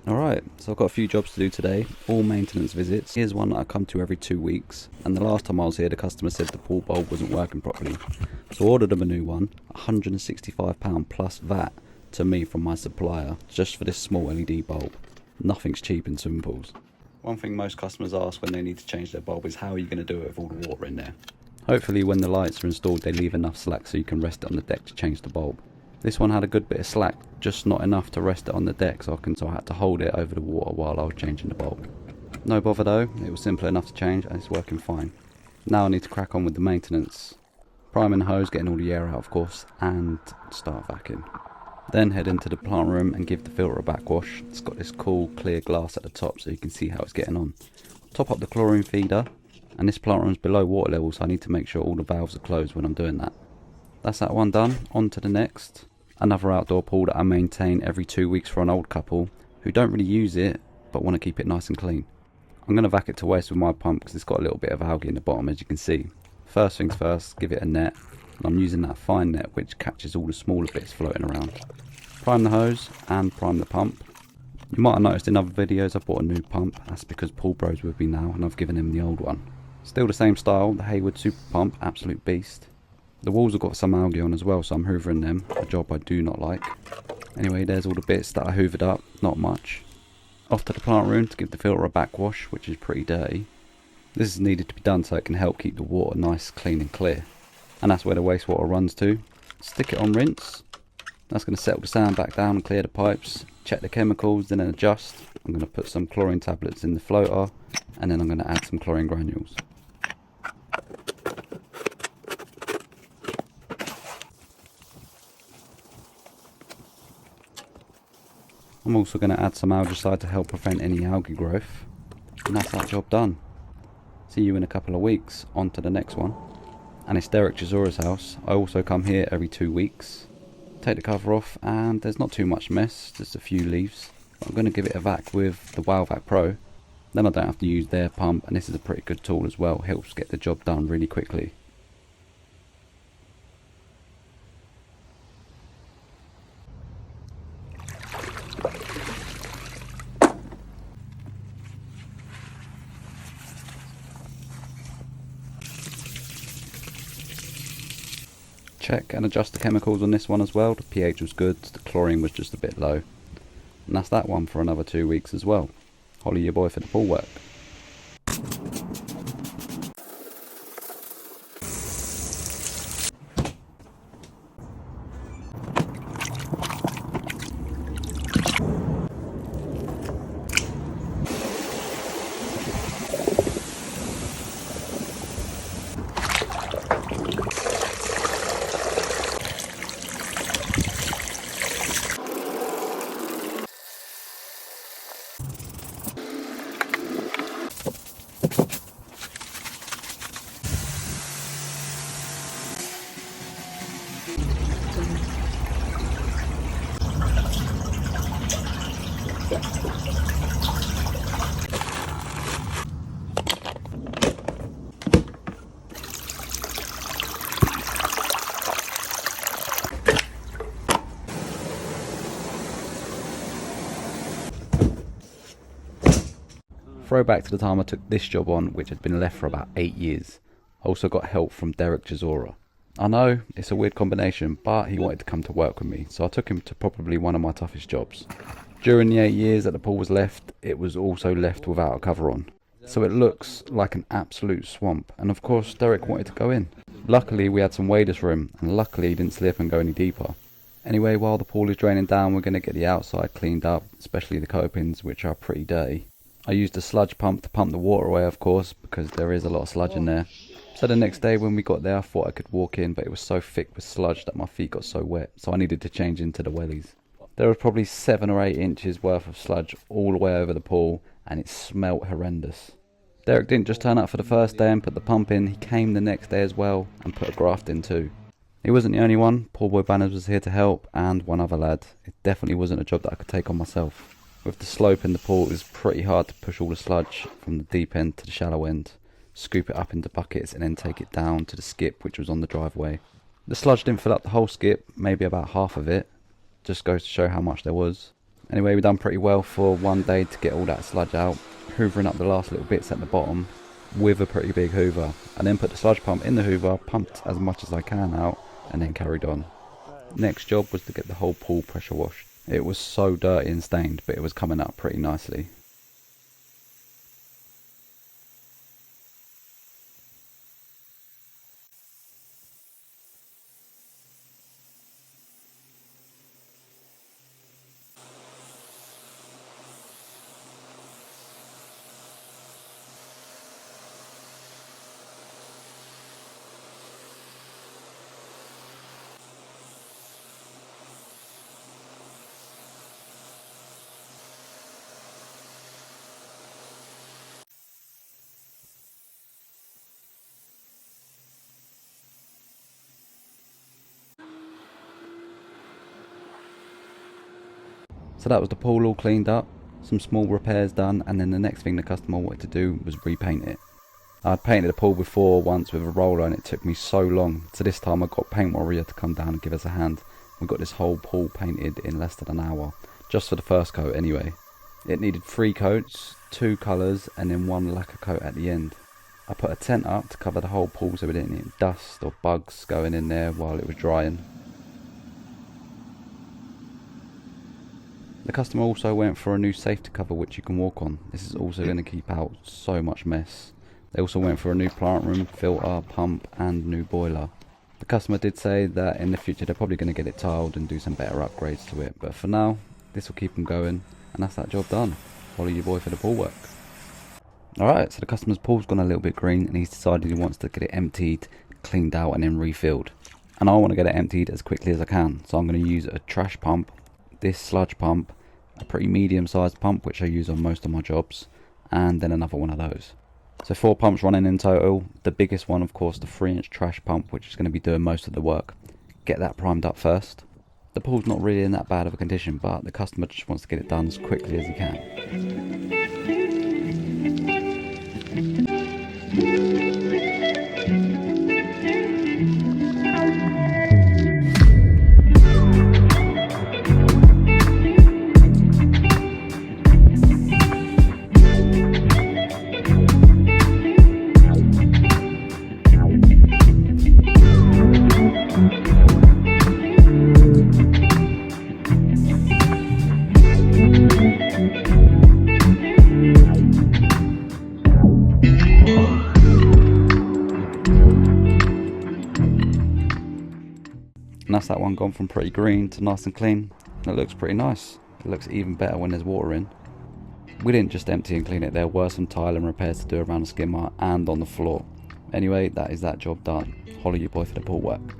Alright, so I've got a few jobs to do today, all maintenance visits. Here's one that I come to every 2 weeks, and the last time I was here the customer said the pool bulb wasn't working properly. So I ordered them a new one, £165 plus VAT to me from my supplier, just for this small LED bulb. Nothing's cheap in swimming pools. One thing most customers ask when they need to change their bulb is how are you going to do it with all the water in there? Hopefully when the lights are installed they leave enough slack so you can rest it on the deck to change the bulb. This one had a good bit of slack, just not enough to rest it on the deck, so I had to hold it over the water while I was changing the bulb. No bother though, it was simple enough to change and it's working fine. Now I need to crack on with the maintenance. Priming the hose, getting all the air out of course, and start vacuuming. Then head into the plant room and give the filter a backwash. It's got this cool clear glass at the top so you can see how it's getting on. Top up the chlorine feeder, and this plant room's below water level so I need to make sure all the valves are closed when I'm doing that. That's that one done, on to the next. Another outdoor pool that I maintain every 2 weeks for an old couple who don't really use it but want to keep it nice and clean. I'm going to vac it to waste with my pump because it's got a little bit of algae in the bottom, as you can see. First things first, give it a net. And I'm using that fine net which catches all the smaller bits floating around. Prime the hose and prime the pump. You might have noticed in other videos I bought a new pump. That's because Paul Bro's with me now and I've given him the old one. Still the same style, the Hayward Super Pump, absolute beast. The walls have got some algae on as well, so I'm hoovering them, a job I do not like. Anyway, there's all the bits that I hoovered up, not much. Off to the plant room to give the filter a backwash, which is pretty dirty. This is needed to be done so it can help keep the water nice, clean and clear. And that's where the wastewater runs to. Stick it on rinse. That's going to settle the sand back down and clear the pipes. Check the chemicals, then adjust. I'm going to put some chlorine tablets in the floater, and then I'm going to add some chlorine granules. I'm also going to add some algicide to help prevent any algae growth. And that's that job done. See you in a couple of weeks. On to the next one. And it's Derek Chizora's house. I also come here every 2 weeks. Take the cover off and there's not too much mess, just a few leaves. I'm going to give it a vac with the WowVac Pro. Then I don't have to use their pump, and this is a pretty good tool as well. Helps get the job done really quickly. Check and adjust the chemicals on this one as well. The pH was good, the chlorine was just a bit low. And that's that one for another 2 weeks as well. Holly your boy for the pool work. Throwback to the time I took this job on, which had been left for about 8 years. I also got help from Derek Chizora. I know, it's a weird combination, but he wanted to come to work with me, so I took him to probably one of my toughest jobs. During the 8 years that the pool was left, it was also left without a cover on. So it looks like an absolute swamp, and of course Derek wanted to go in. Luckily we had some waders for him, and luckily he didn't slip and go any deeper. Anyway, while the pool is draining down, we're going to get the outside cleaned up, especially the copings, which are pretty dirty. I used a sludge pump to pump the water away, of course, because there is a lot of sludge in there. So the next day when we got there, I thought I could walk in, but it was so thick with sludge that my feet got so wet, so I needed to change into the wellies. There was probably 7 or 8 inches worth of sludge all the way over the pool, and it smelt horrendous. Derek didn't just turn up for the first day and put the pump in, he came the next day as well, and put a graft in too. He wasn't the only one, Poor Boy Banners was here to help, and one other lad. It definitely wasn't a job that I could take on myself. With the slope in the pool, it was pretty hard to push all the sludge from the deep end to the shallow end, scoop it up into buckets and then take it down to the skip which was on the driveway. The sludge didn't fill up the whole skip, maybe about half of it, just goes to show how much there was. Anyway, we've done pretty well for one day to get all that sludge out, hoovering up the last little bits at the bottom with a pretty big hoover. I then put the sludge pump in the hoover, pumped as much as I can out, and then carried on. Next job was to get the whole pool pressure washed. It was so dirty and stained, but it was coming up pretty nicely. So that was the pool all cleaned up, some small repairs done, and then the next thing the customer wanted to do was repaint it. I'd painted the pool before once with a roller and it took me so long, so this time I got Paint Warrior to come down and give us a hand. We got this whole pool painted in less than an hour, just for the first coat anyway. It needed 3 coats, 2 colours and then 1 lacquer coat at the end. I put a tent up to cover the whole pool so we didn't need dust or bugs going in there while it was drying. The customer also went for a new safety cover which you can walk on. This is also going to keep out so much mess. They also went for a new plant room, filter, pump and new boiler. The customer did say that in the future they're probably going to get it tiled and do some better upgrades to it, but for now this will keep them going, and that's that job done. Follow your boy for the pool work. Alright, so the customer's pool's gone a little bit green and he's decided he wants to get it emptied, cleaned out and then refilled. And I want to get it emptied as quickly as I can, so I'm going to use a trash pump, this sludge pump, a pretty medium sized pump which I use on most of my jobs, and then another one of those. So 4 pumps running in total. The biggest one of course the 3-inch trash pump, which is going to be doing most of the work. Get that primed up first. The pool's not really in that bad of a condition, but the customer just wants to get it done as quickly as he can. And that's that one gone from pretty green to nice and clean. It looks pretty nice. It looks even better when there's water in. We didn't just empty and clean it, there were some tile and repairs to do around the skimmer and on the floor. Anyway, that is that job done. Holler your boy for the pool work.